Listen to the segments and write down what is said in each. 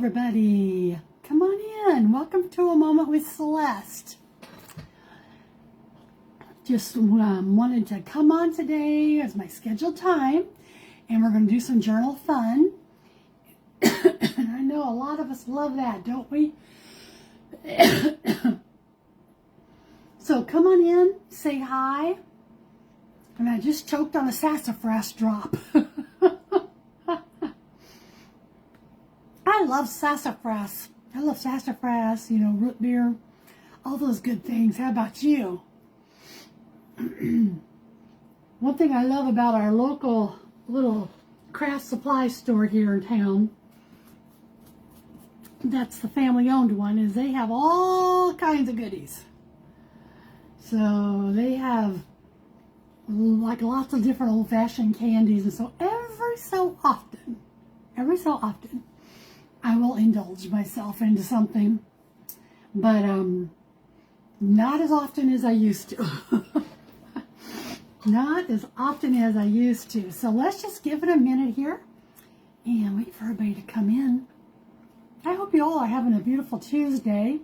everybody. Come on in. Welcome to A Moment with Celeste. Just wanted to come on today as my scheduled time, and we're going to do some journal fun. And I know a lot of us love that, don't we? So come on in, say hi. And I just choked on a sassafras drop. I love sassafras. I love sassafras, root beer, all those good things. How about you? One thing I love about our local little craft supply store here in town, that's the family-owned one, is they have all kinds of goodies. So they have like lots of different old-fashioned candies, and so every so often, I will indulge myself into something, but not as often as I used to. Not as often as I used to. So let's just give it a minute here and wait for everybody to come in. I hope you all are having a beautiful Tuesday.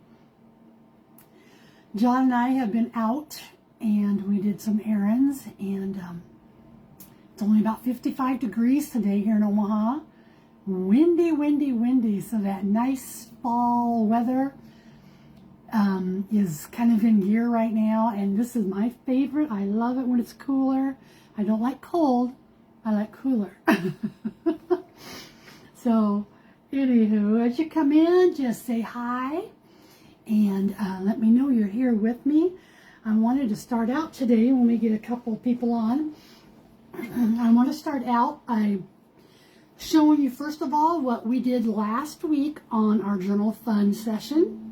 John and I have been out and we did some errands, and it's only about 55 degrees today here in Omaha. Windy, windy, windy. So that nice fall weather is kind of in gear right now, and this is my favorite. I love it when it's cooler. I don't like cold. I like cooler. So, anywho, as you come in, just say hi and let me know you're here with me. I wanted to start out today when we get a couple of people on. I want to start out by showing you, first of all, what we did last week on our journal fun session.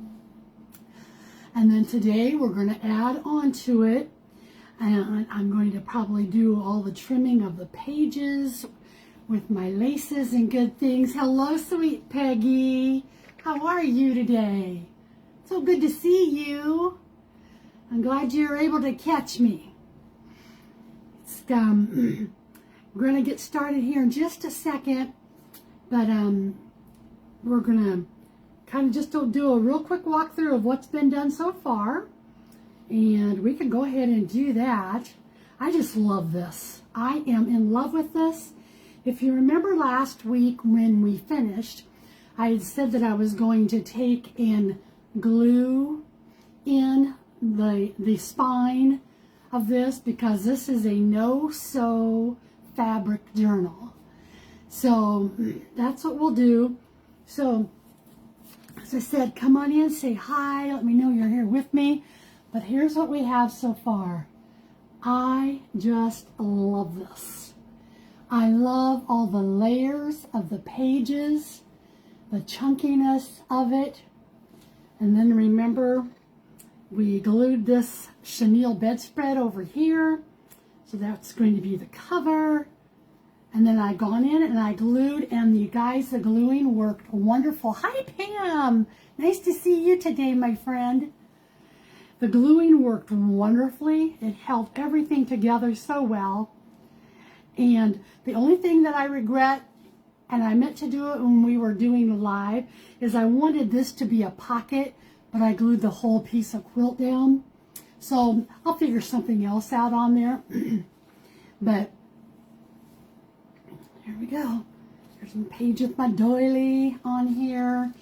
And then today we're going to add on to it. And I'm going to probably do all the trimming of the pages with my laces and good things. Hello, sweet Peggy. How are you today? So good to see you. I'm glad you're able to catch me. We're going to get started here in just a second, but we're going to kind of just do a real quick walkthrough of what's been done so far, and we can go ahead and do that. I just love this. I am in love with this. If you remember last week when we finished, I had said that I was going to take and glue in the spine of this, because this is a no-sew fabric journal. So that's what we'll do. So as I said, come on in, say hi, let me know you're here with me. But here's what we have so far. I just love this. I love all the layers of the pages, the chunkiness of it. And then remember, we glued this chenille bedspread over here. So that's going to be the cover. And then I gone in and I glued, and you guys, the gluing worked wonderful. Hi, Pam. Nice to see you today, my friend. The gluing worked wonderfully. It held everything together so well. And the only thing that I regret, and I meant to do it when we were doing live, is I wanted this to be a pocket, but I glued the whole piece of quilt down. So I'll figure something else out on there. But here we go. There's some page with my doily on here.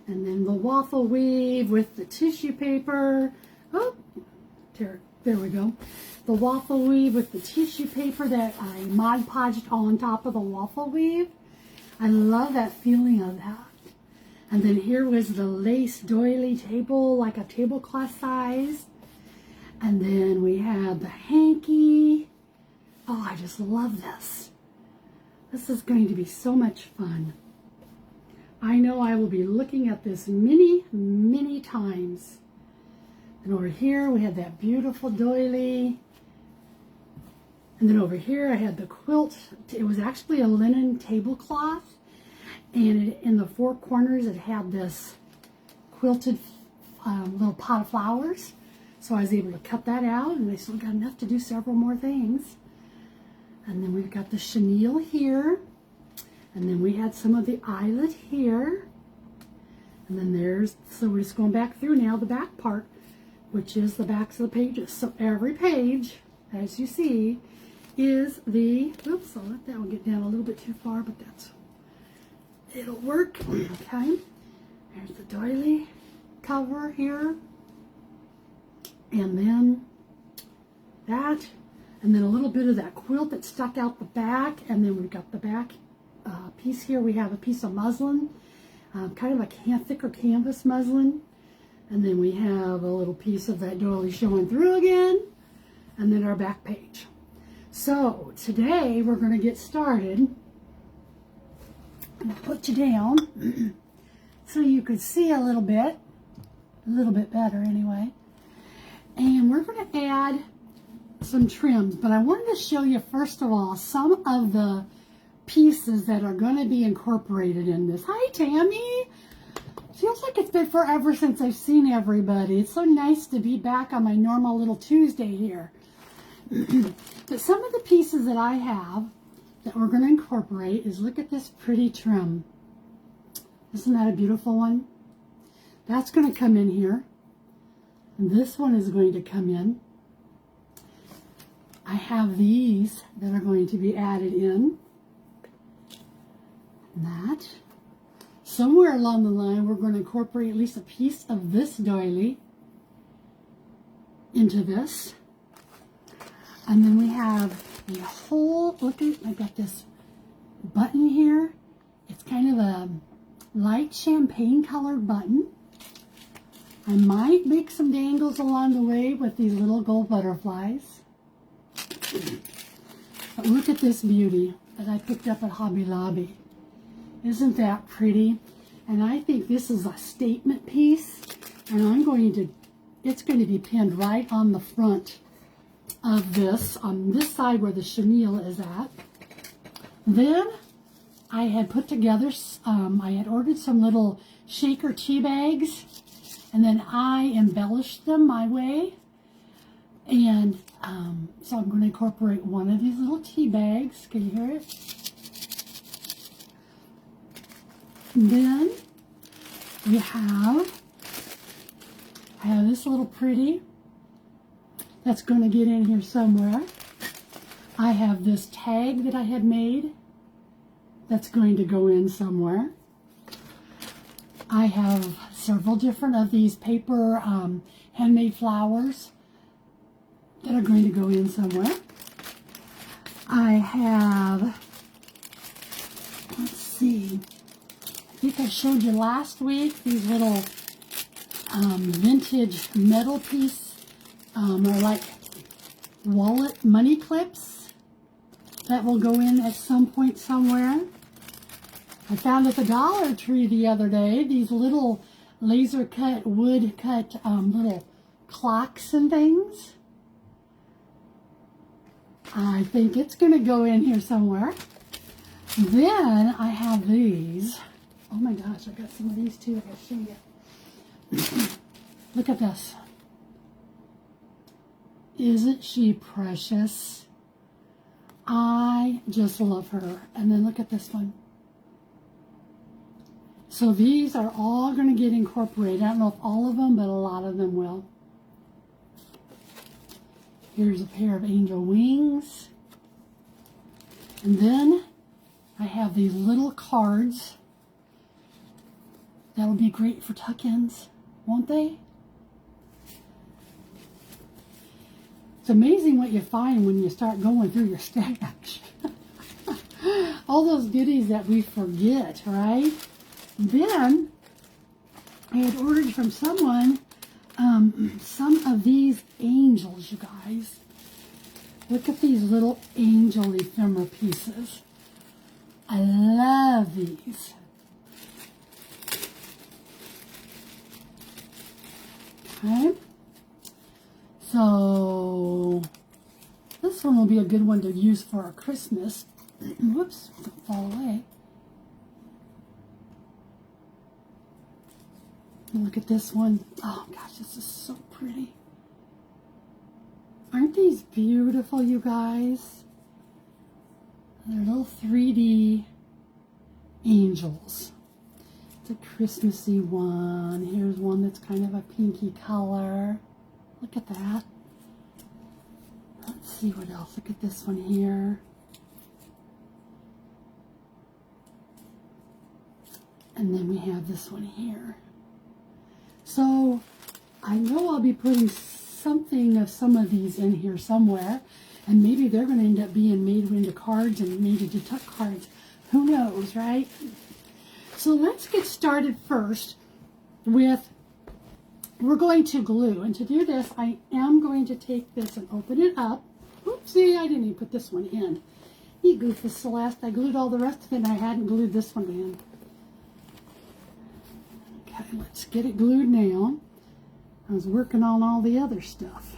And then the waffle weave with the tissue paper. Oh, there we go. The waffle weave with the tissue paper that I Mod Podged on top of the waffle weave. I love that feeling of that. And then here was the lace doily table, like a tablecloth size. And then we have the hanky. Oh, I just love this. This is going to be so much fun. I know I will be looking at this many, many times. And over here we had that beautiful doily. And then over here I had the quilt. It was actually a linen tablecloth. And in the four corners it had this quilted little pot of flowers. So I was able to cut that out, and I still got enough to do several more things. And then we've got the chenille here. And then we had some of the eyelet here. And then so we're just going back through now the back part, which is the backs of the pages. So every page, as you see, is oops, I'll let that one get down a little bit too far, but it'll work. Okay, there's the doily cover here, and then that, and then a little bit of that quilt that stuck out the back, and then we've got the back piece here. We have a piece of muslin, kind of a thicker canvas muslin, and then we have a little piece of that doily showing through again, and then our back page. So today we're going to get started. I'm going to put you down so you could see a little bit better anyway. And we're going to add some trims, but I wanted to show you first of all some of the pieces that are going to be incorporated in this. Hi Tammy! Feels like it's been forever since I've seen everybody. It's so nice to be back on my normal little Tuesday here. But some of the pieces that I have that we're going to incorporate is, look at this pretty trim. Isn't that a beautiful one? That's going to come in here. And this one is going to come in. I have these that are going to be added in. That. Somewhere along the line, we're going to incorporate at least a piece of this doily into this. And then we have the whole, look at, I've got this button here. It's kind of a light champagne colored button. I might make some dangles along the way with these little gold butterflies. But look at this beauty that I picked up at Hobby Lobby. Isn't that pretty? And I think this is a statement piece, and it's going to be pinned right on the front of this, on this side where the chenille is at. Then I had put together, I had ordered some little shaker tea bags, and then I embellished them my way. And so I'm going to incorporate one of these little tea bags. Can you hear it? And then we I have this little pretty that's going to get in here somewhere. I have this tag that I had made that's going to go in somewhere. I have several different of these paper handmade flowers that are going to go in somewhere. I have, let's see, I think I showed you last week these little vintage metal piece or like wallet money clips that will go in at some point somewhere. I found at the Dollar Tree the other day these little laser cut, wood cut little clocks and things. I think it's going to go in here somewhere. Then I have these. Oh my gosh, I got some of these too. I gotta show you. Look at this. Isn't she precious? I just love her. And then look at this one. So these are all going to get incorporated. I don't know if all of them, but a lot of them will. Here's a pair of angel wings. And then I have these little cards. That would be great for tuck-ins, won't they? It's amazing what you find when you start going through your stash. All those goodies that we forget, right? Then I had ordered from someone some of these angels, you guys. Look at these little angel ephemera pieces. I love these. Okay. So this one will be a good one to use for our Christmas. Whoops, don't fall away. And look at this one. Oh gosh, this is so pretty. Aren't these beautiful, you guys? They're little 3D angels. It's a Christmassy one. Here's one that's kind of a pinky color. Look at that. Let's see what else. Look at this one here. And then we have this one here. So I know I'll be putting something of some of these in here somewhere. And maybe they're going to end up being made into cards and made into tuck cards. Who knows, right? So let's get started first with, we're going to glue. And to do this, I am going to take this and open it up. Oopsie, I didn't even put this one in. You goofus, Celeste. I glued all the rest of it and I hadn't glued this one in. Okay, let's get it glued now. I was working on all the other stuff.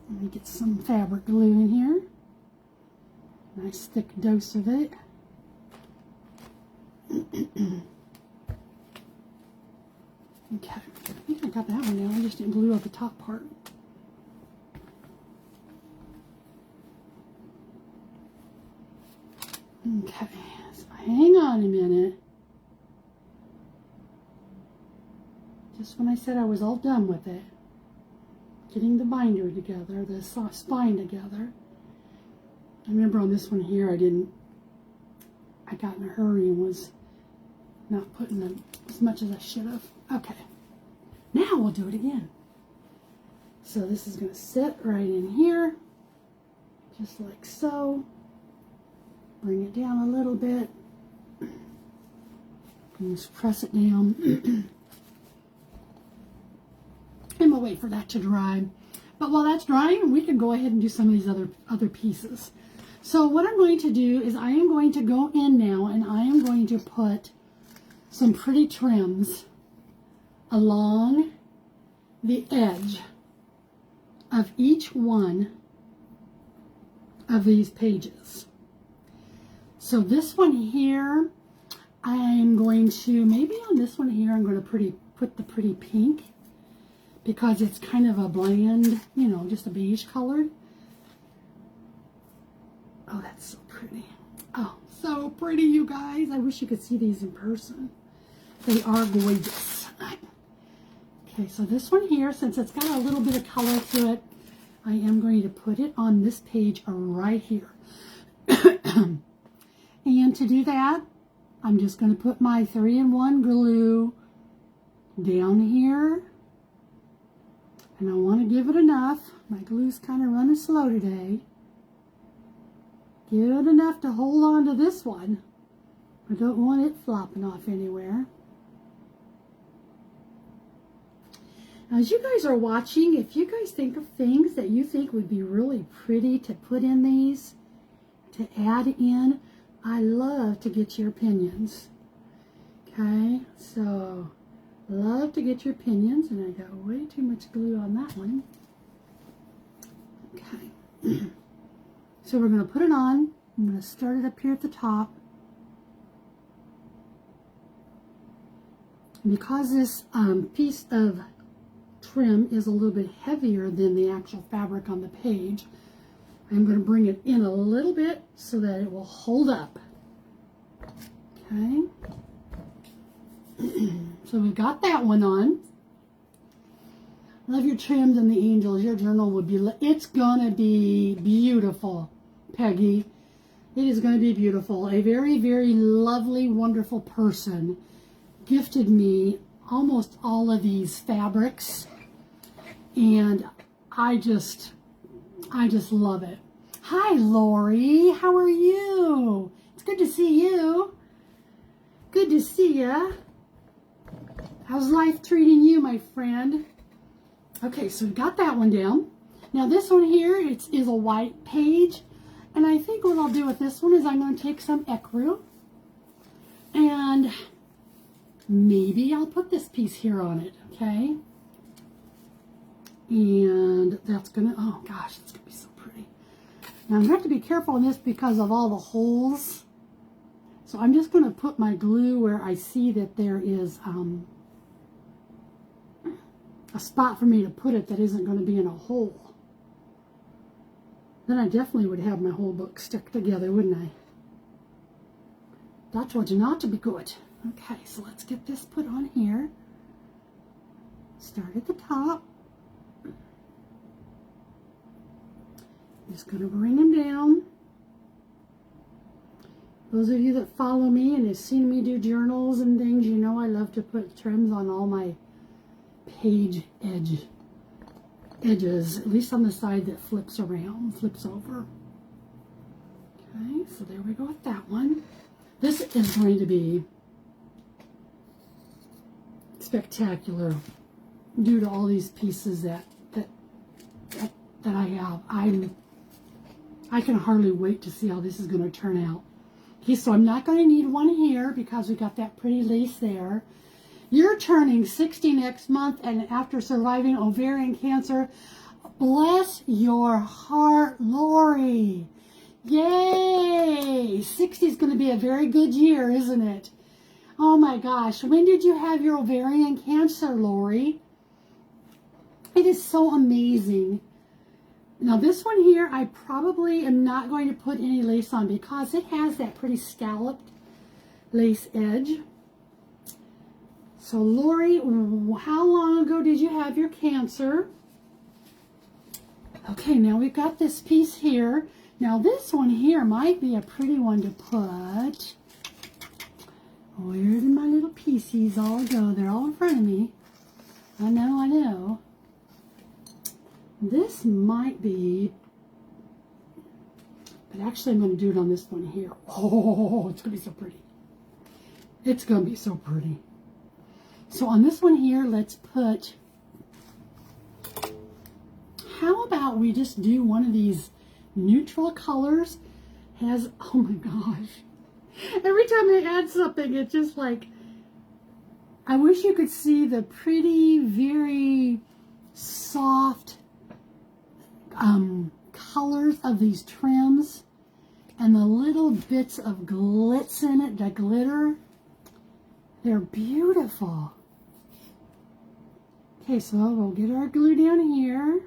Let me get some fabric glue in here. Nice thick dose of it. Okay, I think I got that one now. I just didn't glue out the top part. Okay, so hang on a minute. Just when I said I was all done with it, getting the binder together, the spine together. I remember on this one here, I got in a hurry and was not putting in as much as I should have. Okay, now we'll do it again. So this is going to sit right in here, just like so. Bring it down a little bit. And just press it down. And we'll wait for that to dry. But while that's drying, we can go ahead and do some of these other pieces. So what I'm going to do is I am going to go in now and I am going to put some pretty trims along the edge of each one of these pages. So this one here, I'm going to, maybe on this one here, I'm going to put the pretty pink because it's kind of a bland, you know, just a beige colored. Oh, that's so pretty. Oh, so pretty, you guys. I wish you could see these in person. They are gorgeous. Okay, so this one here, since it's got a little bit of color to it, I am going to put it on this page right here. And to do that, I'm just going to put my 3-in-1 glue down here. And I want to give it enough. My glue's kind of running slow today. Give it enough to hold on to this one. I don't want it flopping off anywhere. Now, as you guys are watching, if you guys think of things that you think would be really pretty to put in these, to add in, I love to get your opinions. Okay, so love to get your opinions, and I got way too much glue on that one. Okay, so we're going to put it on. I'm going to start it up here at the top. And because this piece of trim is a little bit heavier than the actual fabric on the page, I'm going to bring it in a little bit so that it will hold up. Okay. So we've got that one on. Love your trims and the angels. Your journal would be, it's going to be beautiful, Peggy. It is going to be beautiful. A very, very lovely, wonderful person gifted me almost all of these fabrics. And I just love it. Hi, Lori. How are you? It's good to see you. Good to see ya. How's life treating you, my friend? Okay, so we've got that one down. Now this one here, is a white page. And I think what I'll do with this one is I'm going to take some ecru. And maybe I'll put this piece here on it, okay? And that's going to, oh gosh, it's going to be so pretty. Now I'm going to have to be careful on this because of all the holes. So I'm just going to put my glue where I see that there is a spot for me to put it that isn't going to be in a hole. Then I definitely would have my whole book stuck together, wouldn't I? That told you not to be good. Okay, so let's get this put on here. Start at the top. Just going to bring them down. Those of you that follow me and have seen me do journals and things, you know I love to put trims on all my page edges, at least on the side that flips around, flips over. Okay, so there we go with that one. This is going to be spectacular due to all these pieces that I have. I can hardly wait to see how this is going to turn out. Okay, so I'm not going to need one here because we got that pretty lace there. You're turning 60 next month, and after surviving ovarian cancer, bless your heart, Lori. Yay! 60 is going to be a very good year, isn't it? Oh my gosh, when did you have your ovarian cancer, Lori? It is so amazing. Now this one here, I probably am not going to put any lace on because it has that pretty scalloped lace edge. So Lori, how long ago did you have your cancer? Okay, now we've got this piece here. Now this one here might be a pretty one to put. Where did my little pieces all go? They're all in front of me. I know. This might be, but actually I'm going to do it on this one here. Oh, it's going to be so pretty. It's going to be so pretty. So on this one here, let's put, how about we just do one of these neutral colors? Has, oh my gosh. Every time I add something, it's just like, I wish you could see the pretty, very soft colors of these trims and the little bits of glitz in it, the glitter. They're beautiful. Okay, so we'll get our glue down here.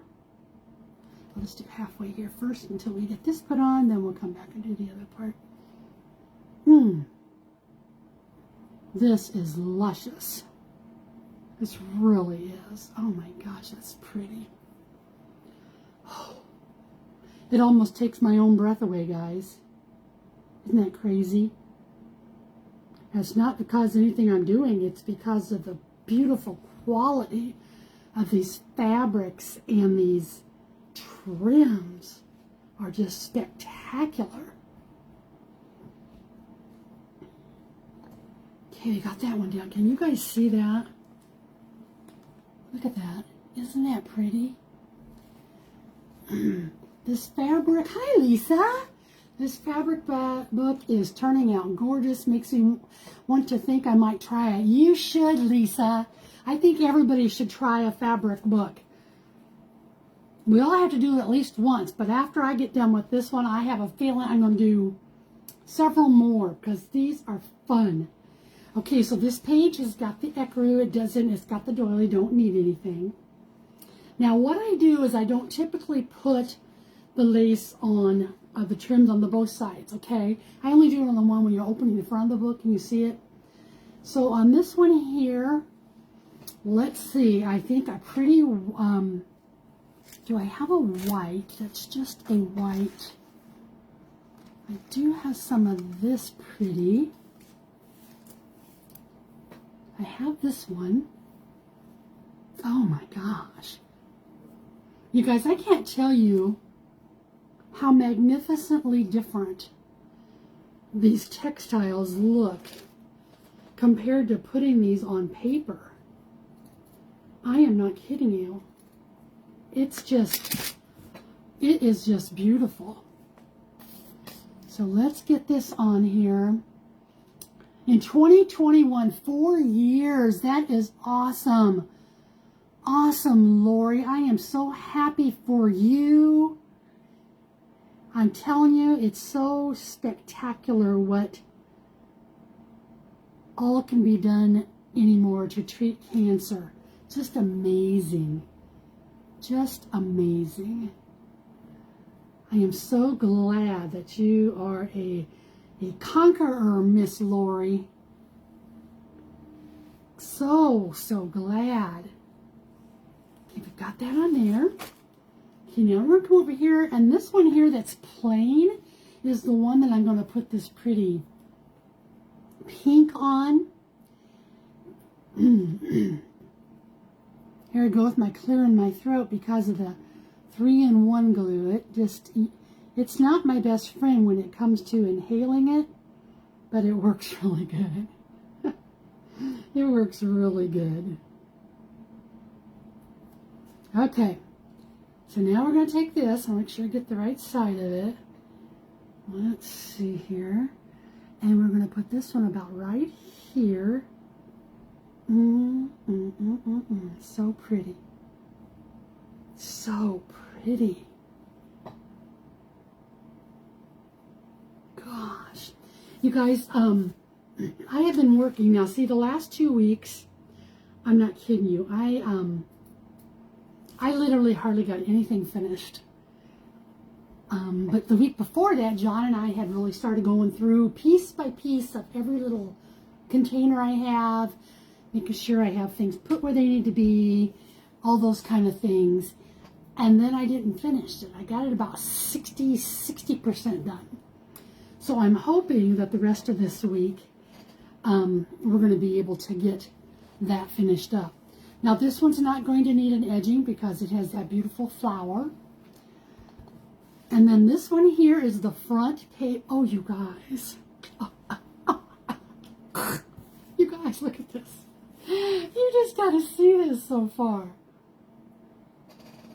I'll just do halfway here first until we get this put on, then we'll come back and do the other part. This is luscious. This really is. Oh my gosh, that's pretty. Oh, it almost takes my own breath away, guys. Isn't that crazy? And it's not because of anything I'm doing. It's because of the beautiful quality of these fabrics, and these trims are just spectacular. Okay, we got that one down. Can you guys see that? Look at that. Isn't that pretty? This fabric, hi Lisa. This fabric book is turning out gorgeous. Makes me want to think I might try it. You should, Lisa. I think everybody should try a fabric book. We all have to do it at least once, but after I get done with this one, I have a feeling I'm going to do several more because these are fun. Okay, so this page has got the ecru. It's got the doily. Don't need anything. Now what I do is I don't typically put the lace on the trims on the both sides, okay? I only do it on the one when you're opening the front of the book and you see it. So on this one here, let's see, I think a pretty, do I have a white that's just a white? I do have some of this pretty. I have this one. Oh my gosh. You guys, I can't tell you how magnificently different these textiles look compared to putting these on paper. I am not kidding you. It's just, it is just beautiful. So let's get this on here. In 2021, 4 years. That is awesome. Awesome, Lori. I am so happy for you. I'm telling you, it's so spectacular what all can be done anymore to treat cancer. Just amazing. Just amazing. I am so glad that you are a a conqueror, Miss Lori. So glad. Okay, we've got that on there. Okay, now we're going to come over here, and this one here that's plain is the one that I'm going to put this pretty pink on. Here I go with my clearing my throat because of the 3-in-1 glue. It's not my best friend when it comes to inhaling it, but it works really good. It works really good. Okay, so now we're going to take this. I'll make sure I get the right side of it. Let's see here. And we're going to put this one about right here. So pretty. So pretty. Gosh. You guys, I have been working now. See, the last 2 weeks, I'm not kidding you. I literally hardly got anything finished. But the week before that, John and I had really started going through piece by piece of every little container I have, making sure I have things put where they need to be, all those kind of things. And then I didn't finish it. I got it about 60% done. So I'm hoping that the rest of this week, we're going to be able to get that finished up. Now this one's not going to need an edging because it has that beautiful flower. And then this one here is the front page. Oh, you guys. You guys, look at this. You just got to see this so far.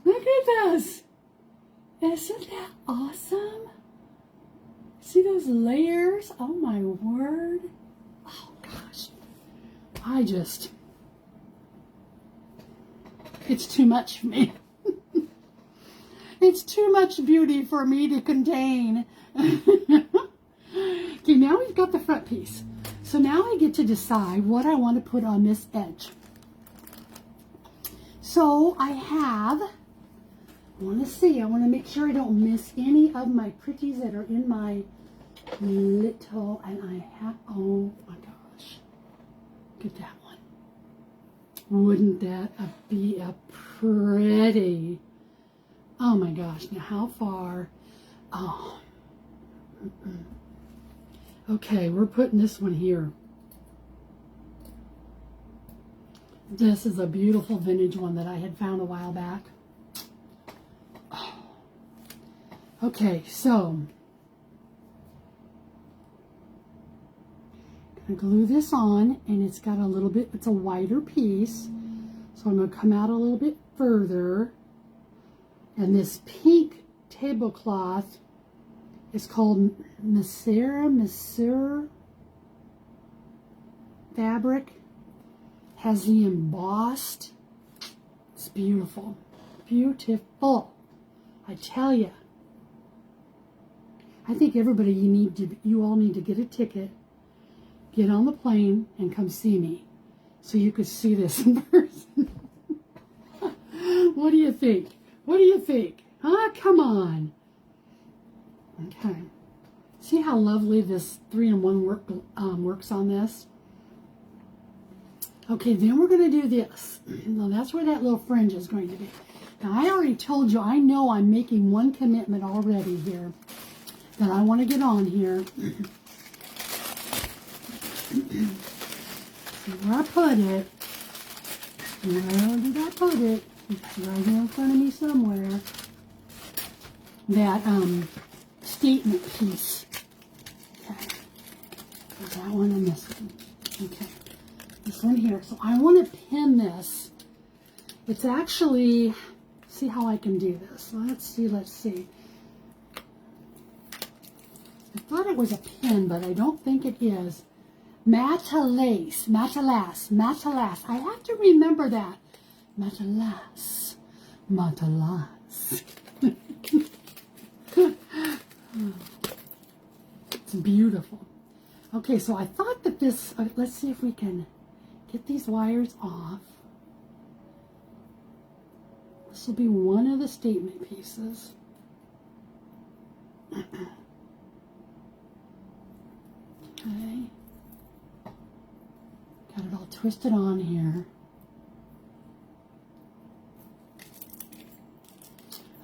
Look at this. Isn't that awesome? See those layers? Oh my word. Oh gosh. It's too much for me. It's too much beauty for me to contain. Okay, now we've got the front piece. So now I get to decide what I want to put on this edge. So I want to make sure I don't miss any of my pretties that are in my little, oh my gosh. Look at that one. Wouldn't that be a pretty? Oh my gosh, now how far? Oh. Okay, we're putting this one here. This is a beautiful vintage one that I had found a while back. Oh. Okay, so I'm gonna glue this on, and it's got a little bit, it's a wider piece. So I'm gonna come out a little bit further. And this pink tablecloth is called Messer fabric. Has the embossed. It's beautiful. Beautiful. I tell you. I think everybody, you all need to get a ticket, get on the plane, and come see me so you could see this in person. What do you think? What do you think? Huh? Come on. Okay. See how lovely this 3-in-1 works on this? Okay, then we're going to do this. Now that's where that little fringe is going to be. Now I already told you, I know I'm making one commitment already here that I want to get on here. See where I put it. Where did I put it? It's right here in front of me somewhere. That statement piece. Okay. There's that one and this one. Okay. This one here. So I want to pin this. It's actually, see how I can do this. Let's see. I thought it was a pin, but I don't think it is. Matalas. I have to remember that. Matalas. It's beautiful. Okay, so I thought that this, let's see if we can get these wires off. This will be one of the statement pieces. twist it on here.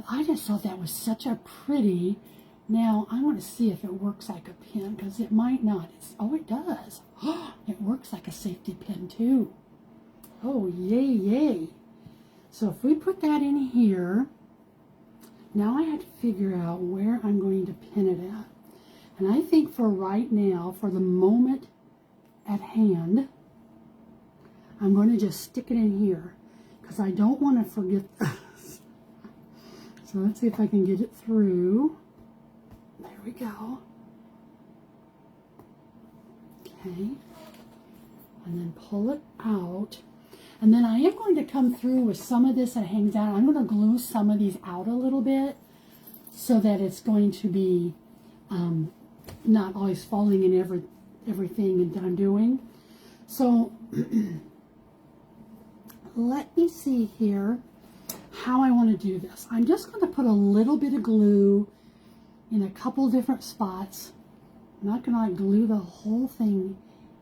I just thought that was such a pretty. Now I'm going to see if it works like a pin, because it might not. Oh, it does. It works like a safety pin too. Oh, yay, yay. So if we put that in here, now I have to figure out where I'm going to pin it at. And I think for right now, for the moment at hand, I'm going to just stick it in here, because I don't want to forget this. So let's see if I can get it through. There we go. Okay. And then pull it out. And then I am going to come through with some of this that hangs out. I'm going to glue some of these out a little bit so that it's going to be not always falling in everything that I'm doing. So let me see here how I want to do this. I'm just going to put a little bit of glue in a couple different spots. I'm not going to like glue the whole thing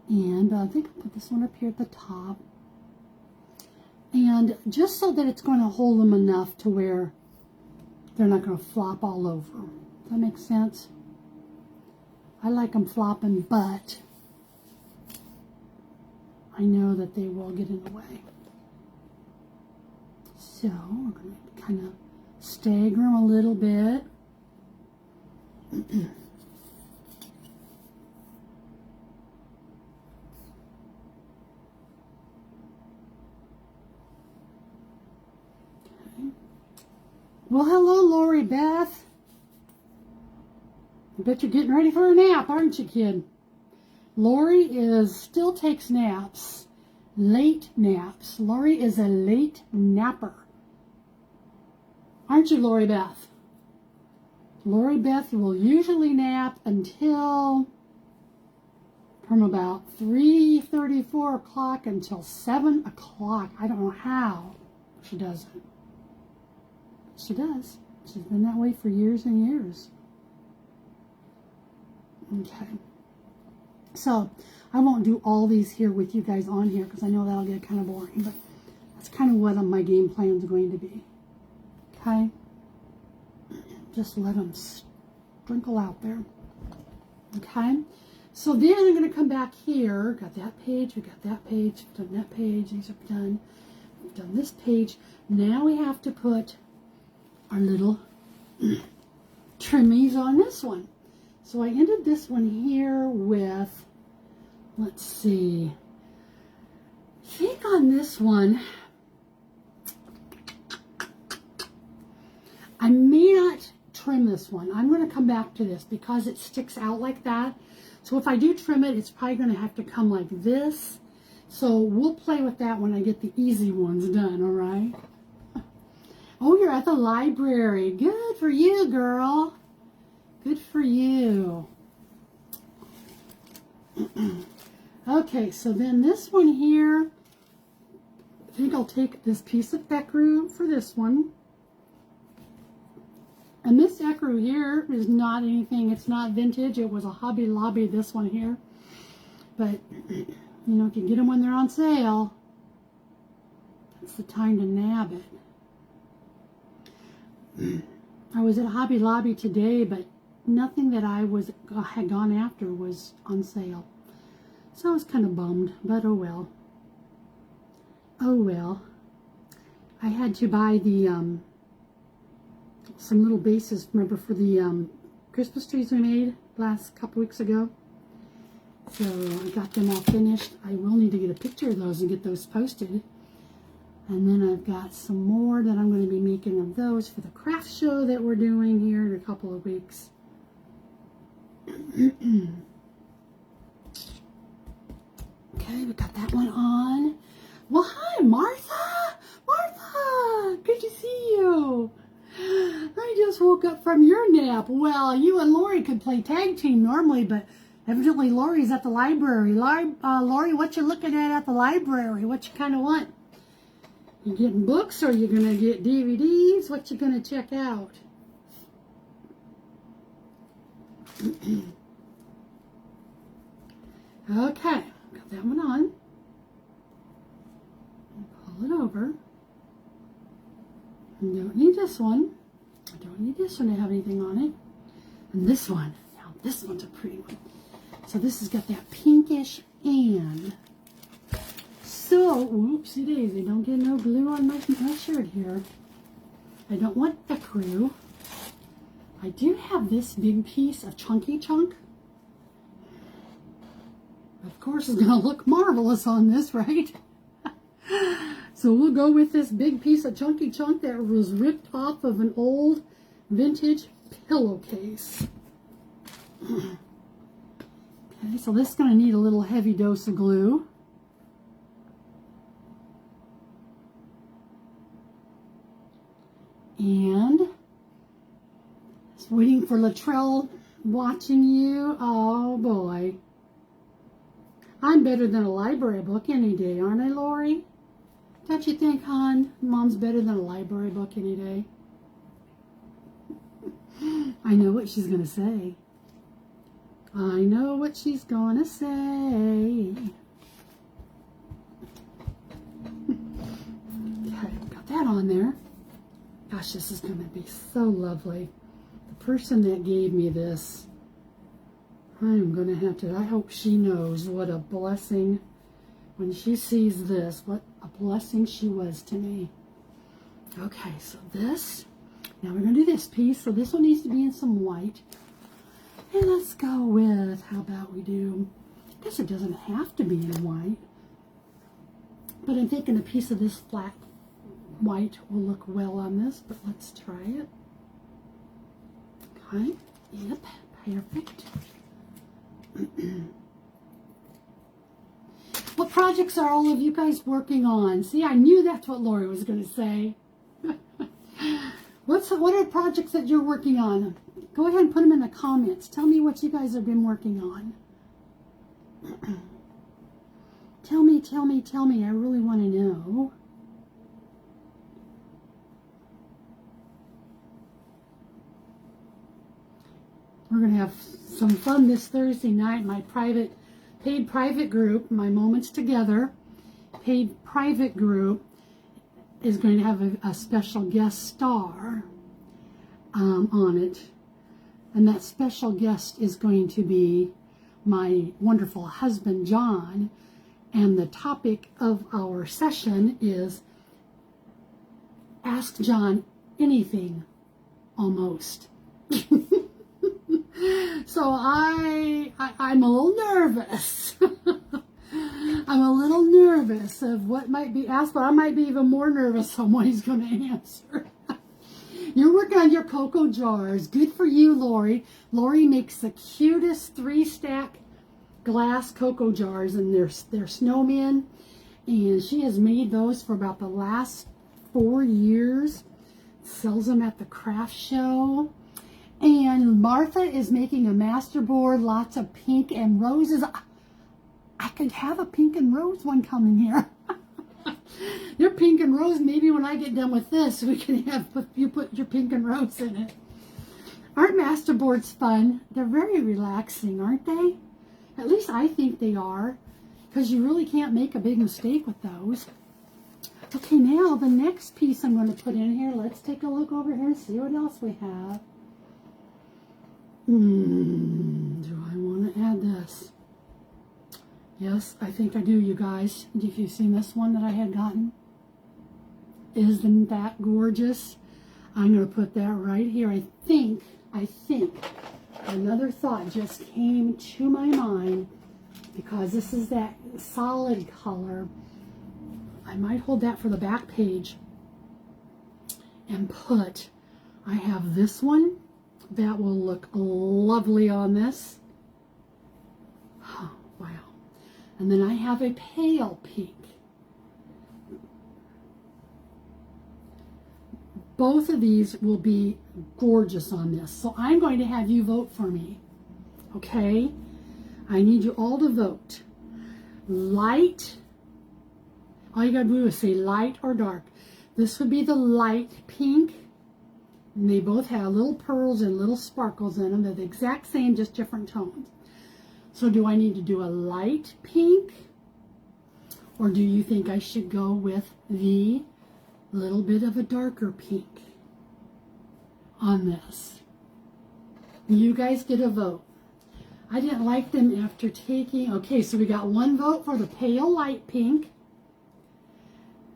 in, but I think I'll put this one up here at the top. And just so that it's going to hold them enough to where they're not going to flop all over. Does that make sense? I like them flopping, but I know that they will get in the way. So we're going to kind of stagger them a little bit. Okay. Well, hello, Lori Beth. I bet you're getting ready for a nap, aren't you, kid? Lori still takes naps. Late naps. Lori is a late napper. Aren't you, Lori Beth? Lori Beth will usually nap until from about 3:30, 4 o'clock until 7 o'clock. I don't know how she does it. She does. She's been that way for years and years. Okay. So I won't do all these here with you guys on here because I know that'll get kind of boring, but that's kind of what my game plan is going to be. Okay. Just let them sprinkle out there. Okay. So then I'm going to come back here. Got that page. We got that page. We've done that page. These are done. We've done this page. Now we have to put our little trimmies on this one. So I ended this one here with, let's see, I think on this one, I may not trim this one. I'm going to come back to this because it sticks out like that. So if I do trim it, it's probably going to have to come like this. So we'll play with that when I get the easy ones done, all right? Oh, you're at the library. Good for you, girl. Good for you. Okay, so then this one here, I think I'll take this piece of ecru for this one. And this ecru here is not anything, it's not vintage. It was a Hobby Lobby, this one here. But, you know, if you get them when they're on sale, that's the time to nab it. I was at Hobby Lobby today, but nothing that I had gone after was on sale. So I was kind of bummed, but oh well. Oh well. I had to buy the some little bases, remember, for the Christmas trees we made last couple weeks ago. So I got them all finished. I will need to get a picture of those and get those posted. And then I've got some more that I'm going to be making of those for the craft show that we're doing here in a couple of weeks. Okay, we got that one on. Well, hi, Martha. Martha, good to see you. I just woke up from your nap. Well, you and Lori could play tag team normally, but evidently Lori's at the library. Lori, what you looking at the library? What you kind of want? You getting books, or you gonna get DVDs? What you gonna check out? Okay, got that one on. over. I don't need this one. I don't need this one to have anything on it. And this one. Now this one's a pretty one. So this has got that pinkish and so, oopsie daisy, don't get no glue on my shirt here. I don't want ecru. I do have this big piece of Chunky Chunk. Of course, it's going to look marvelous on this, right? So we'll go with this big piece of Chunky Chunk that was ripped off of an old vintage pillowcase. Okay, so this is going to need a little heavy dose of glue. And just waiting for Latrell watching you. Oh boy. I'm better than a library book any day, aren't I, Lori? Don't you think, hon? Mom's better than a library book any day. I know what she's going to say. I know what she's going to say. Okay, got that on there. Gosh, this is going to be so lovely. The person that gave me this, I'm going to have to, I hope she knows what a blessing, when she sees this, what a blessing she was to me. Okay, so this, now we're going to do this piece. So this one needs to be in some white. And let's go with, how about we do, I guess it doesn't have to be in white. But I'm thinking a piece of this flat white will look well on this, but let's try it. Okay, yep, perfect. What projects are all of you guys working on? See, I knew that's what Lori was going to say. What are projects that you're working on? Go ahead and put them in the comments. Tell me what you guys have been working on. Tell me. I really want to know. We're going to have some fun this Thursday night. My paid private group, My Moments Together, paid private group is going to have a special guest star on it. And that special guest is going to be my wonderful husband, John. And the topic of our session is Ask John Anything, almost. So I'm a little nervous. I'm a little nervous of what might be asked, but I might be even more nervous on what he's going to answer. You're working on your cocoa jars. Good for you, Lori. Lori makes the cutest 3-stack glass cocoa jars, and they're snowmen. And she has made those for about the last 4 years. Sells them at the craft show. And Martha is making a master board, lots of pink and roses. I could have a pink and rose one coming here. Your pink and rose, maybe when I get done with this, we can have you put your pink and rose in it. Aren't master boards fun? They're very relaxing, aren't they? At least I think they are, because you really can't make a big mistake with those. Okay, now the next piece I'm going to put in here, let's take a look over here and see what else we have. Do I want to add this? Yes, I think I do, you guys. If you've seen this one that I had gotten. Isn't that gorgeous? I'm going to put that right here. I think, another thought just came to my mind, because this is that solid color. I might hold that for the back page and put, I have this one. That will look lovely on this. Oh, wow. And then I have a pale pink. Both of these will be gorgeous on this. So I'm going to have you vote for me. Okay? I need you all to vote. Light. All you got to do is say light or dark. This would be the light pink. And they both have little pearls and little sparkles in them. They're the exact same, just different tones. So do I need to do a light pink Or do you think I should go with the little bit of a darker pink on this? You guys get a vote. I didn't like them after taking... Okay, so we got one vote for the pale light pink.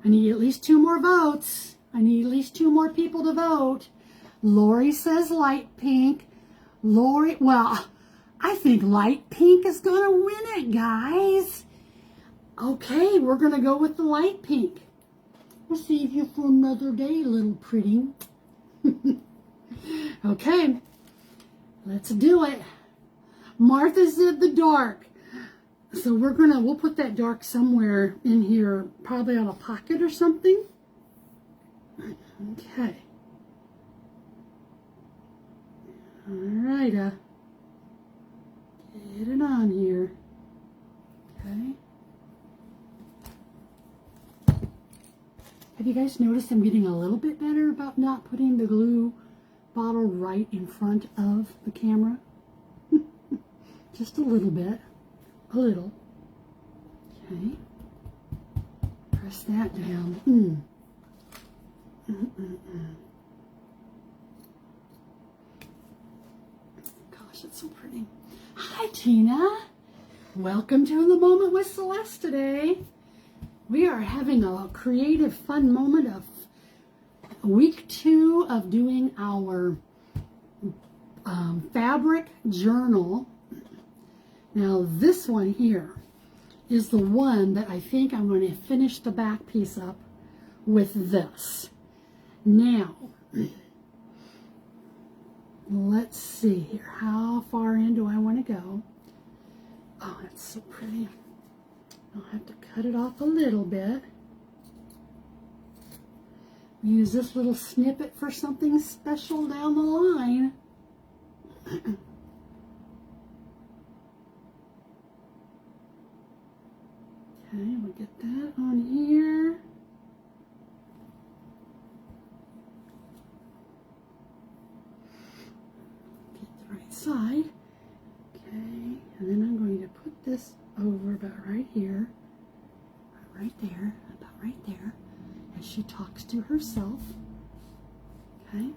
I need at least 2 more votes. I need at least 2 more people to vote. Lori says light pink. Lori, well, I think light pink is going to win it, guys. Okay, we're going to go with the light pink. We'll save you for another day, little pretty. Okay, let's do it. Martha said the dark. So we'll put that dark somewhere in here, probably on a pocket or something. Okay. All right, get it on here. Okay. Have you guys noticed I'm getting a little bit better about not putting the glue bottle right in front of the camera? Just a little bit. A little. Okay. Press that down. Gosh, it's so pretty. Hi, Tina. Welcome to The Moment with Celeste today. We are having a creative, fun moment of week 2 of doing our fabric journal. Now this one here is the one that I think I'm going to finish the back piece up with this. Now, let's see here. How far in do I want to go? Oh, that's so pretty. I'll have to cut it off a little bit. Use this little snippet for something special down the line. Okay, we'll get that on here. Get the right side. Okay, and then I'm going to put this over about right here, right there, about right there, as she talks to herself. Okay.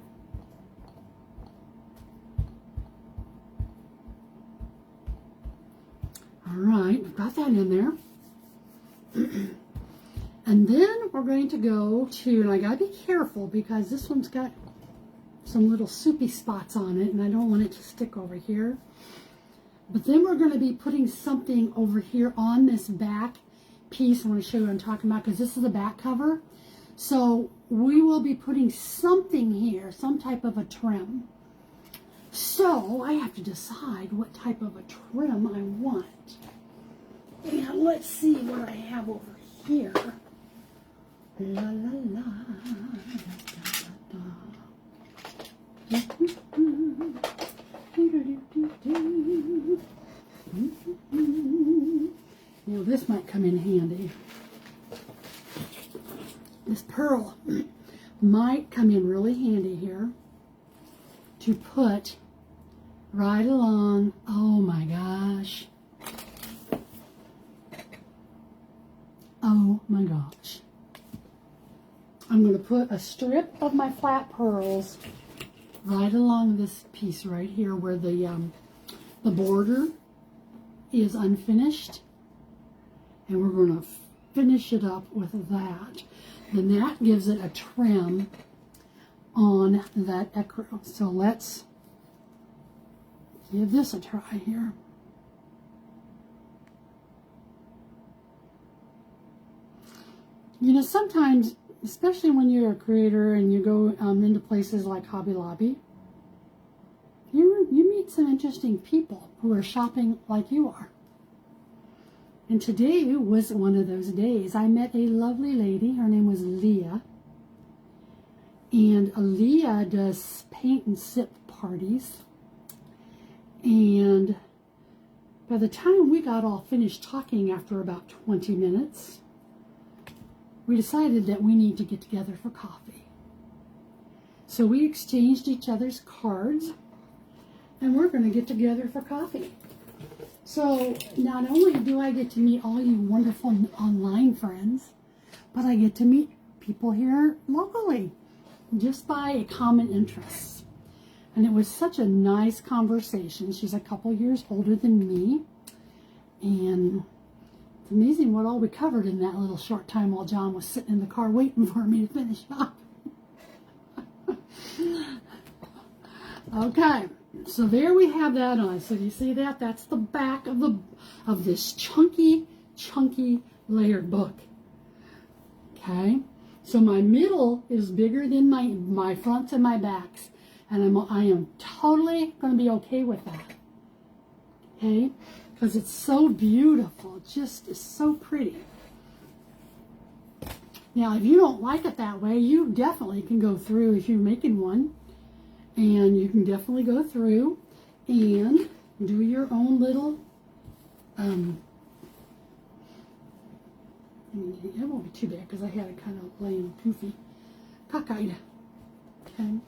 All right, we've got that in there. And then we're going to go to, and I gotta be careful because this one's got some little soupy spots on it and I don't want it to stick over here. But then we're going to be putting something over here on this back piece. I want to show you what I'm talking about because this is the back cover. So we will be putting something here, some type of a trim. So I have to decide what type of a trim I want. And let's see what I have over here. La la la. Da, da, da. Now this might come in handy. This pearl might come in really handy here to put right along. Oh my gosh. Oh my gosh. I'm going to put a strip of my flat pearls right along this piece right here where the border is unfinished. And we're going to finish it up with that. Then that gives it a trim on that ecru. So let's give this a try here. You know, sometimes, especially when you're a creator and you go into places like Hobby Lobby, you meet some interesting people who are shopping like you are. And today was one of those days. I met a lovely lady. Her name was Leah. And Leah does paint and sip parties. And by the time we got all finished talking after about 20 minutes, we decided that we need to get together for coffee. So we exchanged each other's cards, and we're going to get together for coffee. So not only do I get to meet all you wonderful online friends, but I get to meet people here locally just by a common interest. And it was such a nice conversation. She's a couple years older than me. And it's amazing what all we covered in that little short time while John was sitting in the car waiting for me to finish up. Okay, so there we have that on. So do you see that? That's the back of this chunky layered book. Okay, so my middle is bigger than my fronts and my backs, and I am totally going to be okay with that. Okay, because it's so beautiful. It just is so pretty. Now, if you don't like it that way, you definitely can go through if you're making one. And you can definitely go through and do your own little, it won't be too bad because I had it kind of laying goofy, cockeyed. Okay,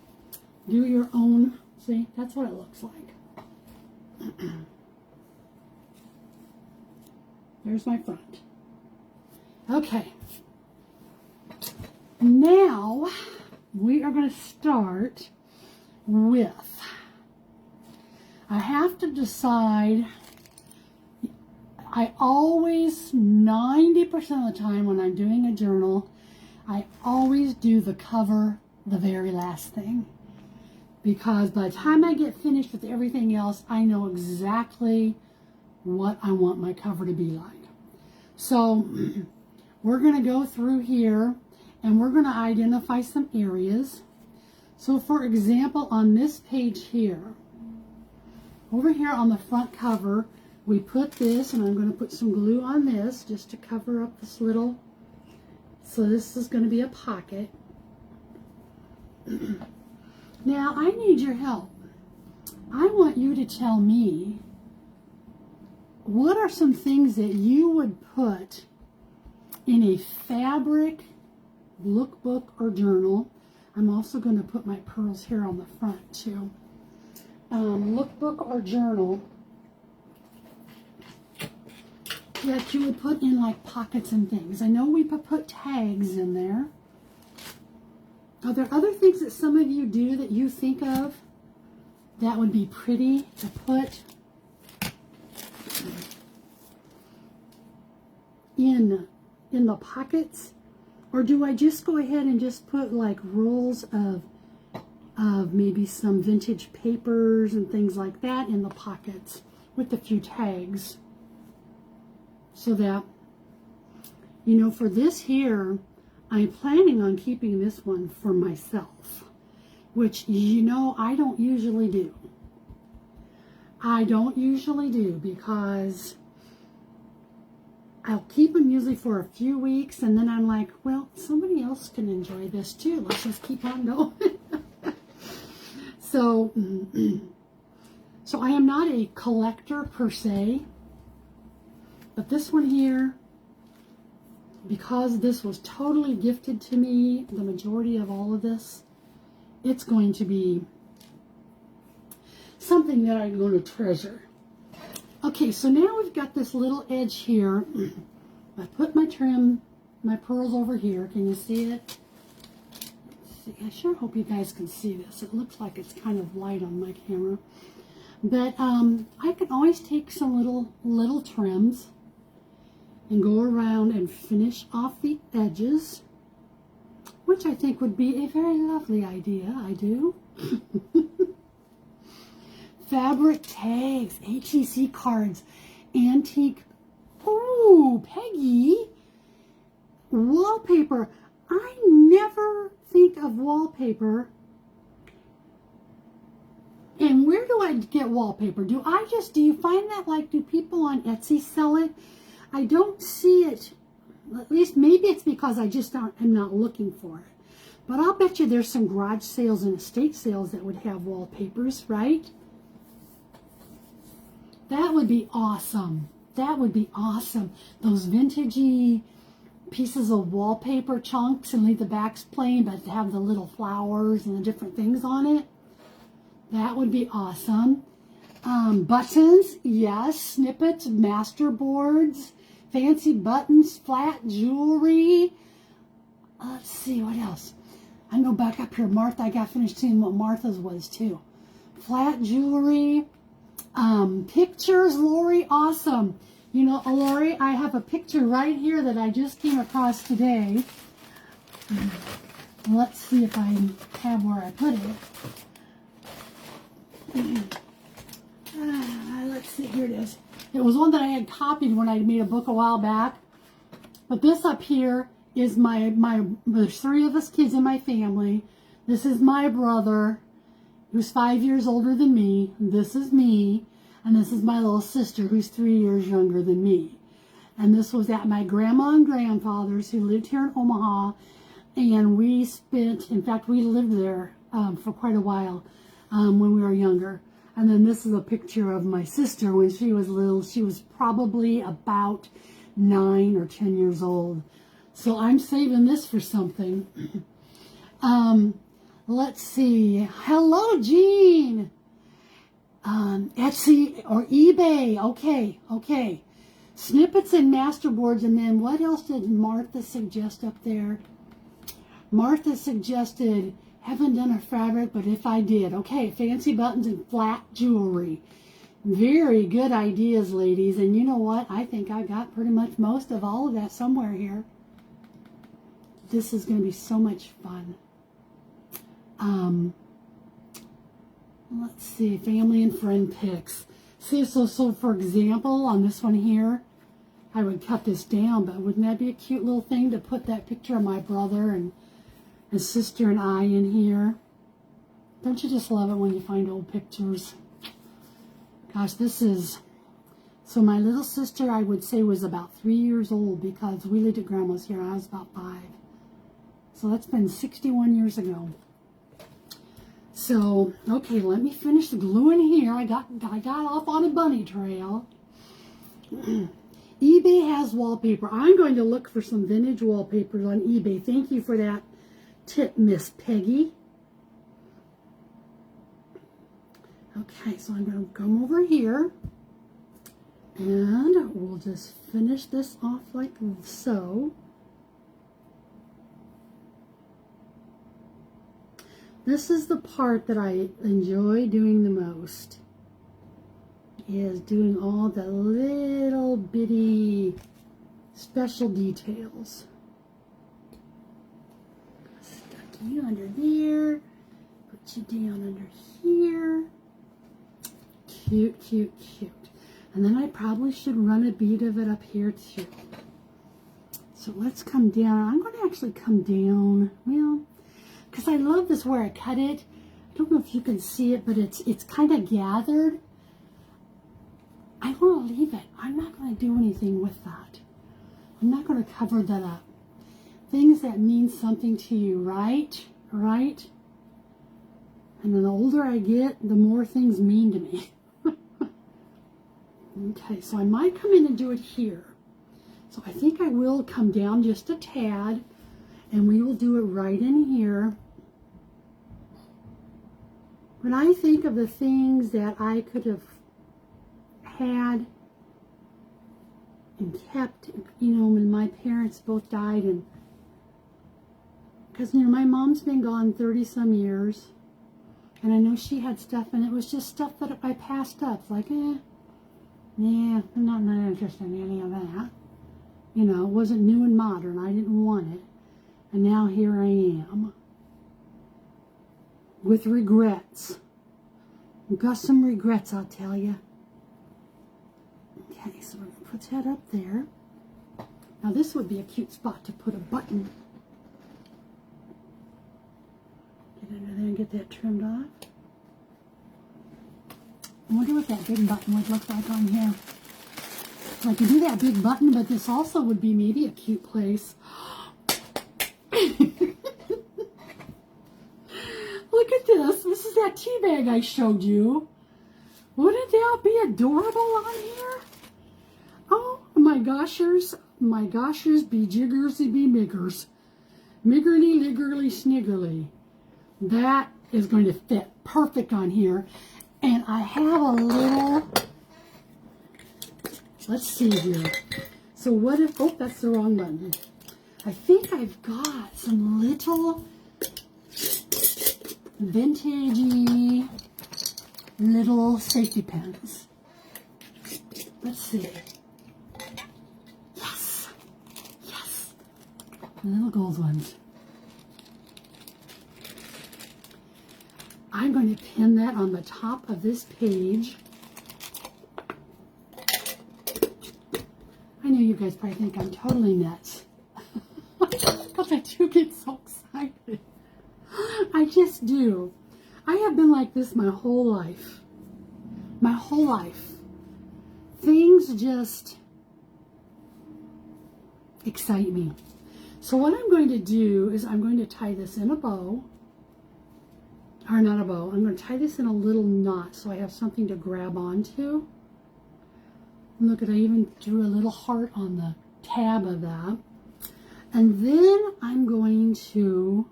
do your own, see, that's what it looks like. There's my front. Okay, now we are going to start with, I have to decide, I always, 90% of the time when I'm doing a journal, I always do the cover the very last thing. Because by the time I get finished with everything else, I know exactly what I want my cover to be like. So we're going to go through here and we're going to identify some areas. So for example, on this page here, over here on the front cover, we put this, and I'm going to put some glue on this just to cover up this little, so this is going to be a pocket. Now, I need your help. I want you to tell me, what are some things that you would put in a fabric lookbook or journal? I'm also going to put my pearls here on the front too. Lookbook or journal that you would put in like pockets and things. I know we put tags in there. Are there other things that some of you do that you think of that would be pretty to put in the pockets? Or do I just go ahead and just put like rolls of maybe some vintage papers and things like that in the pockets with a few tags? So that, you know, for this here, I'm planning on keeping this one for myself, which, you know, I don't usually do. I don't usually do because I'll keep them usually for a few weeks, and then I'm like, well, somebody else can enjoy this too. Let's just keep on going. So I am not a collector per se, but this one here, because this was totally gifted to me, the majority of all of this, it's going to be something that I'm going to treasure. Okay, so now we've got this little edge here. I put my pearls over here. Can you see it? Let's see. I sure hope you guys can see this. It looks like it's kind of light on my camera. But I can always take some little trims and go around and finish off the edges, which I think would be a very lovely idea. I do. Fabric tags, HEC cards, antique. Ooh, Peggy. Wallpaper. I never think of wallpaper. And where do I get wallpaper? Do you find that, like, do people on Etsy sell it? I don't see it. At least maybe it's because I just am not looking for it. But I'll bet you there's some garage sales and estate sales that would have wallpapers, right? That would be awesome. That would be awesome. Those vintagey pieces of wallpaper chunks, and leave the backs plain, but have the little flowers and the different things on it. That would be awesome. Buttons, yes. Snippets, masterboards, fancy buttons, flat jewelry. Let's see, what else? I go back up here. Martha, I got finished seeing what Martha's was too. Flat jewelry. Pictures, Lori, awesome. You know, Lori, I have a picture right here that I just came across today. Let's see if I have where I put it. Let's see, here it is. It was one that I had copied when I made a book a while back. But this up here is there's 3 of us kids in my family. This is my brother, who's 5 years older than me. This is me. And this is my little sister, who's 3 years younger than me. And this was at my grandma and grandfather's, who lived here in Omaha. And we spent, in fact, we lived there for quite a while when we were younger. And then this is a picture of my sister when she was little. She was probably about 9 or 10 years old. So I'm saving this for something. Let's see. Hello, Jean. Etsy or eBay. Okay. Snippets and masterboards. And then what else did Martha suggest up there? Martha suggested, haven't done a fabric, but if I did. Okay, fancy buttons and flat jewelry. Very good ideas, ladies. And you know what? I think I got pretty much most of all of that somewhere here. This is going to be so much fun. Let's see, family and friend pics. See, so for example, on this one here, I would cut this down, but wouldn't that be a cute little thing to put that picture of my brother and his sister and I in here? Don't you just love it when you find old pictures? Gosh, this is... So my little sister, I would say, was about 3 years old because we lived at Grandma's here. I was about 5. So that's been 61 years ago. So, okay, let me finish the gluing here. I got off on a bunny trail. eBay has wallpaper. I'm going to look for some vintage wallpapers on eBay. Thank you for that tip, Miss Peggy. Okay, so I'm going to come over here. And we'll just finish this off like so. This is the part that I enjoy doing the most, is doing all the little bitty special details. Stuck you under there, put you down under here. Cute, cute, cute. And then I probably should run a bead of it up here too. So let's come down. I'm going to actually come down, well, because I love this where I cut it. I don't know if you can see it, but it's kind of gathered. I want to leave it. I'm not going to do anything with that. I'm not going to cover that up. Things that mean something to you, right? Right? And then the older I get, the more things mean to me. Okay, so I might come in and do it here. So I think I will come down just a tad, and we will do it right in here. When I think of the things that I could have had and kept, you know, when my parents both died, and because, you know, my mom's been gone 30-some years, and I know she had stuff, and it was just stuff that I passed up. It's like, yeah, I'm not interested in any of that. You know, it wasn't new and modern. I didn't want it. And now here I am. With regrets. I've got some regrets, I'll tell you. Okay, so we're going to put that up there. Now this would be a cute spot to put a button. Get under there and get that trimmed off. I wonder what that big button would look like on here. I could do that big button, but this also would be maybe a cute place. Look at this. This is that tea bag I showed you. Wouldn't that be adorable on here? Oh my goshers, be jiggersy be miggers. Miggerly, liggerly, sniggerly. That is going to fit perfect on here. And I have a little, let's see here. So what if, oh, that's the wrong button. I think I've got some little vintagey little safety pins. Let's see. Yes. Yes. The little gold ones. I'm going to pin that on the top of this page. I know you guys probably think I'm totally nuts. But I do get so excited. I just do. I have been like this my whole life. My whole life. Things just excite me. So what I'm going to do is I'm going to tie this in a bow. Or not a bow. I'm going to tie this in a little knot so I have something to grab onto. And look, I even drew a little heart on the tab of that. And then I'm going to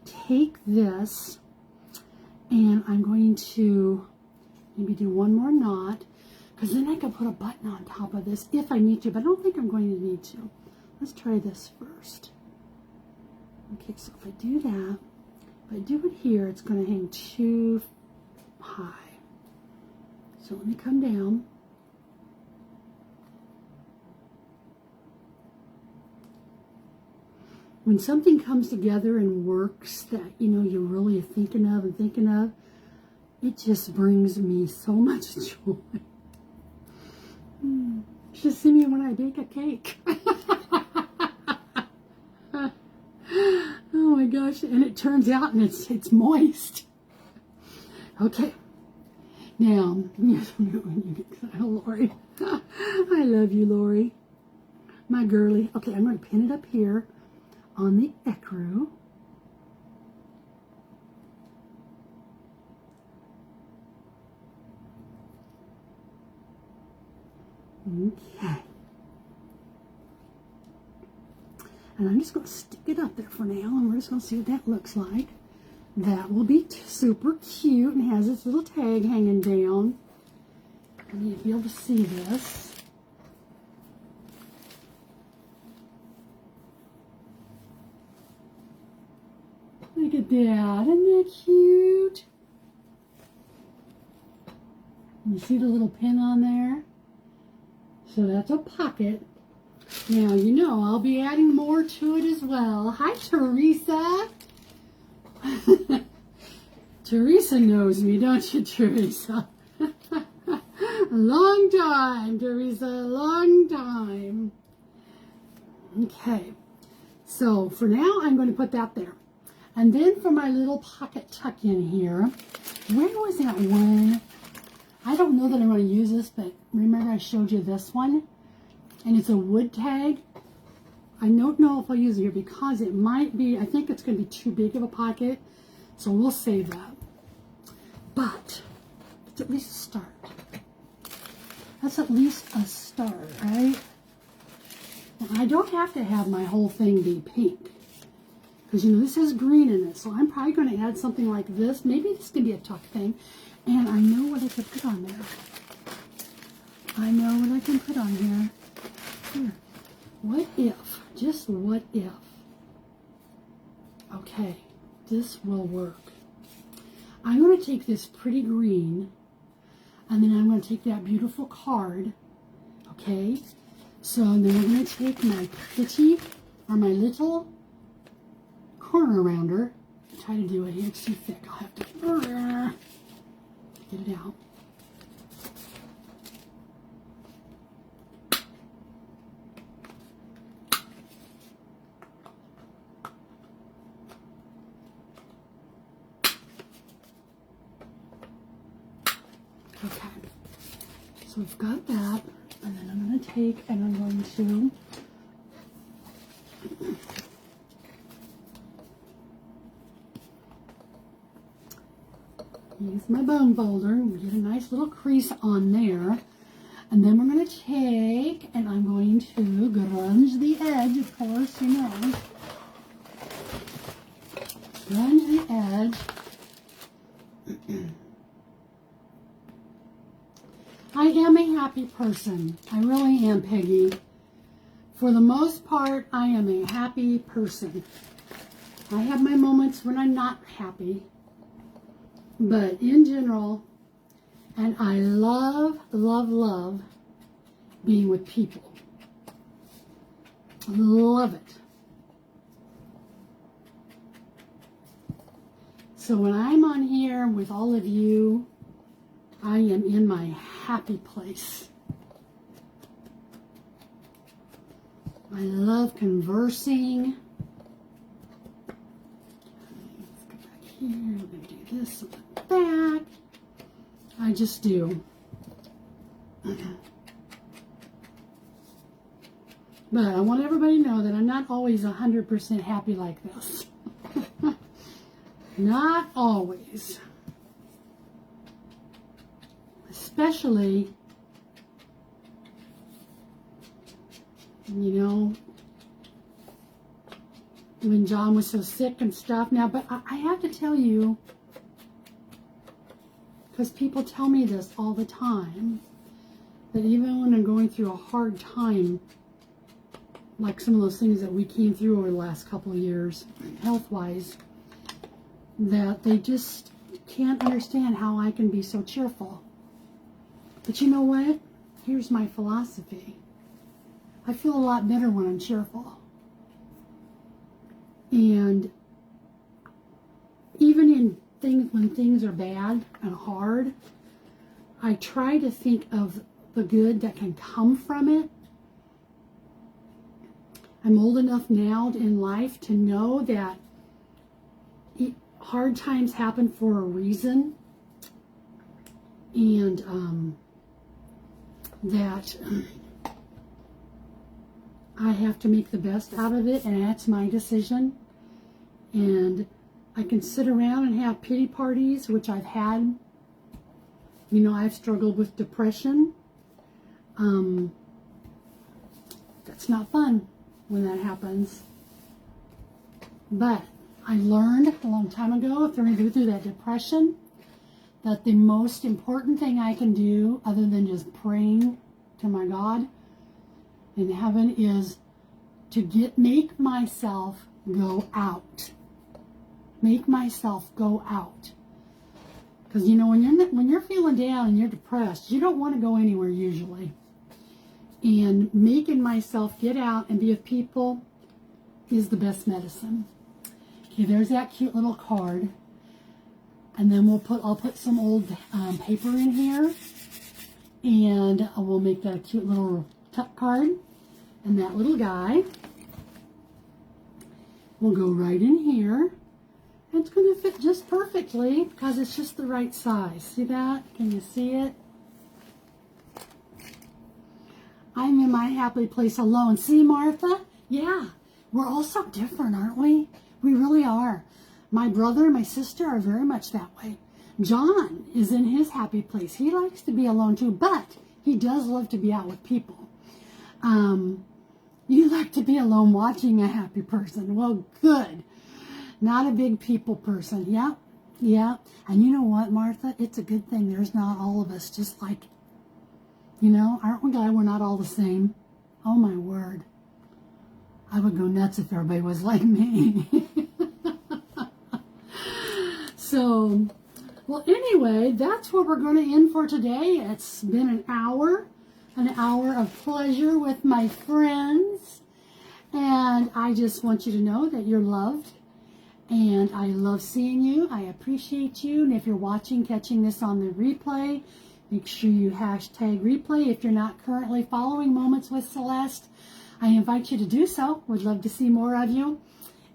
take this and I'm going to maybe do one more knot, because then I can put a button on top of this if I need to, but I don't think I'm going to need to. Let's try this first. Okay, so if I do that, if I do it here, it's going to hang too high. So let me come down. When something comes together and works that, you know, you're really thinking of, it just brings me so much joy. You should see me when I bake a cake. Oh my gosh, and it turns out and it's moist. Okay. Now, Lori. I love you, Lori. My girly. Okay, I'm going to pin it up here on the ecru. Okay. And I'm just going to stick it up there for now, and we're just going to see what that looks like. That will be super cute and has this little tag hanging down. I need to be able to see this. Look at that. Isn't that cute? You see the little pin on there? So that's a pocket. Now, you know, I'll be adding more to it as well. Hi, Teresa. Teresa knows me, don't you, Teresa? A long time, Teresa, a long time. Okay, so for now, I'm going to put that there. And then for my little pocket tuck in here, where was that one? I don't know that I'm going to use this, but remember I showed you this one? And it's a wood tag. I don't know if I'll use it here because it might be, I think it's going to be too big of a pocket. So we'll save that. But it's at least a start. That's at least a start, right? Now, I don't have to have my whole thing be pink. Because, you know, this has green in it. So I'm probably going to add something like this. Maybe this can be a tuck thing. And I know what I could put on there. I know what I can put on here. Here. What if? Just what if? Okay. This will work. I'm going to take this pretty green. And then I'm going to take that beautiful card. Okay. So then I'm going to take my pretty, or my little corner rounder. Try to do it here. It's too thick. I'll have to get it out. Okay. So we've got that. And then I'm going to take and I'm going to use my bone folder and get a nice little crease on there. And then we're going to take and I'm going to grunge the edge, of course, you know. Grunge the edge. happy person. I really am, Peggy. For the most part, I am a happy person. I have my moments when I'm not happy. But in general, and I love, love, love being with people. Love it. So when I'm on here with all of you, I am in my happy place. I love conversing. Let's go back here. We're going to do this at the back. I just do. But I want everybody to know that I'm not always 100% happy like this. Not always. Especially, you know, when John was so sick and stuff. Now, but I have to tell you, because people tell me this all the time, that even when I'm going through a hard time, like some of those things that we came through over the last couple of years, health-wise, that they just can't understand how I can be so cheerful. But you know what? Here's my philosophy. I feel a lot better when I'm cheerful. And even in things, when things are bad and hard, I try to think of the good that can come from it. I'm old enough now in life to know that hard times happen for a reason, and that I have to make the best out of it, and that's my decision. And I can sit around and have pity parties, which I've had. You know, I've struggled with depression. That's not fun when that happens. But I learned a long time ago, through that depression, that the most important thing I can do, other than just praying to my God in heaven, is to make myself go out. Make myself go out. Because you know, when you're feeling down and you're depressed, you don't want to go anywhere usually. And making myself get out and be with people is the best medicine. Okay, there's that cute little card. And then I'll put some old paper in here, and we'll make that a cute little tuck card. And that little guy will go right in here. And it's going to fit just perfectly because it's just the right size. See that? Can you see it? I'm in my happy place alone. See, Martha? Yeah, we're all so different, aren't we? We really are. My brother and my sister are very much that way. John is in his happy place. He likes to be alone too, but he does love to be out with people. You like to be alone watching a happy person. Well, good. Not a big people person. Yeah, yeah. And you know what, Martha? It's a good thing there's not all of us just like, you know, aren't we glad we're not all the same? Oh, my word. I would go nuts if everybody was like me. So, well, anyway, that's where we're going to end for today. It's been an hour of pleasure with my friends. And I just want you to know that you're loved. And I love seeing you. I appreciate you. And if you're watching, catching this on the replay, make sure you hashtag replay. If you're not currently following Moments with Celeste, I invite you to do so. Would love to see more of you.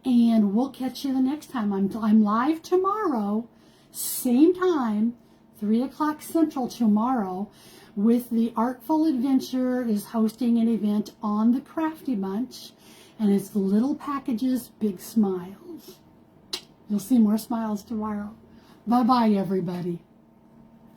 And we'll catch you the next time. I'm live tomorrow, same time, 3 o'clock Central tomorrow, with the Artful Adventure is hosting an event on the Crafty Bunch. And it's the Little Packages, Big Smiles. You'll see more smiles tomorrow. Bye-bye, everybody.